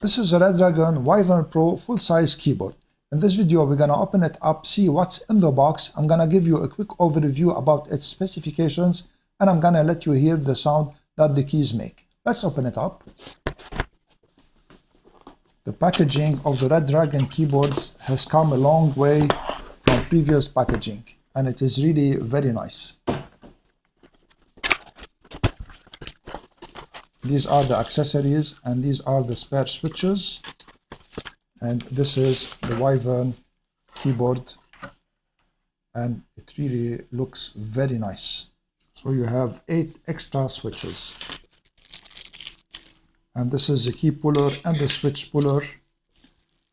This is a Redragon Wyvern Pro full-size keyboard. In this video, we're going to open it up, see what's in the box. I'm going to give you a quick overview about its specifications, and I'm going to let you hear the sound that the keys make. Let's open it up. The packaging of the Redragon keyboards has come a long way from previous packaging, and it is really very nice. These are the accessories, and these are the spare switches. And this is the Wyvern keyboard, and it really looks very nice. So you have 8 extra switches. And this is the key puller and the switch puller.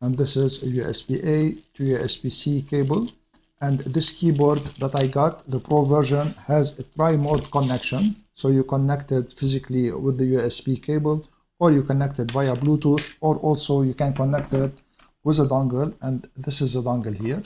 And this is a USB-A to USB-C cable. And this keyboard that I got, the Pro version, has a tri-mode connection. So you connect it physically with the USB cable, or you connect it via Bluetooth, or also you can connect it with a dongle. And this is a dongle here.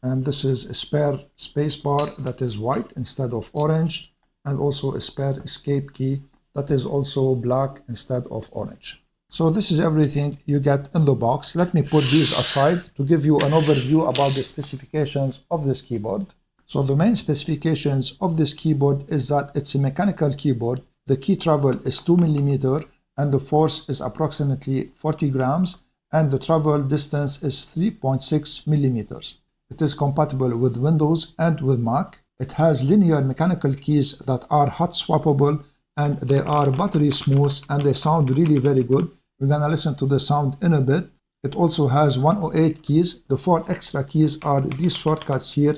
And this is a spare space bar that is white instead of orange, and also a spare escape key that is also black instead of orange. So this is everything you get in the box. Let me put these aside to give you an overview about the specifications of this keyboard. So the main specifications of this keyboard is that it's a mechanical keyboard. The key travel is 2 mm and the force is approximately 40 grams, and the travel distance is 3.6 millimeters. It is compatible with Windows and with Mac. It has linear mechanical keys that are hot-swappable, and they are battery smooth, and they sound really very good. We're going to listen to the sound in a bit. It also has 108 keys. The 4 extra keys are these shortcuts here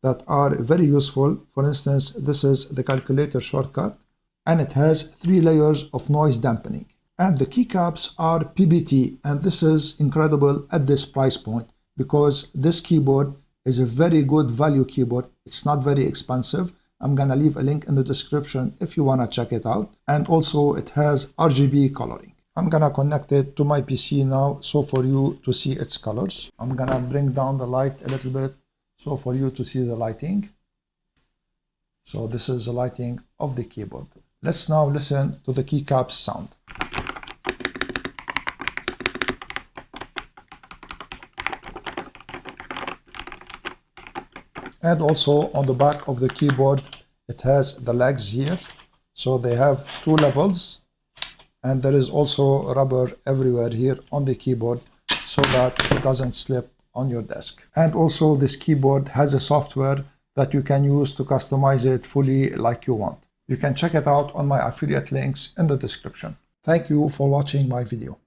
that are very useful. For instance, this is the calculator shortcut, and it has 3 layers of noise dampening. And the keycaps are PBT, and this is incredible at this price point, because this keyboard is a very good value keyboard. It's not very expensive. I'm gonna leave a link in the description if you wanna check it out. And also it has RGB coloring. I'm gonna connect it to my PC now, so for you to see its colors. I'm gonna bring down the light a little bit, so for you to see the lighting. So this is the lighting of the keyboard. Let's now listen to the keycaps sound. And also on the back of the keyboard, it has the legs here. So they have 2 levels, and there is also rubber everywhere here on the keyboard so that it doesn't slip on your desk. And also this keyboard has a software that you can use to customize it fully like you want. You can check it out on my affiliate links in the description. Thank you for watching my video.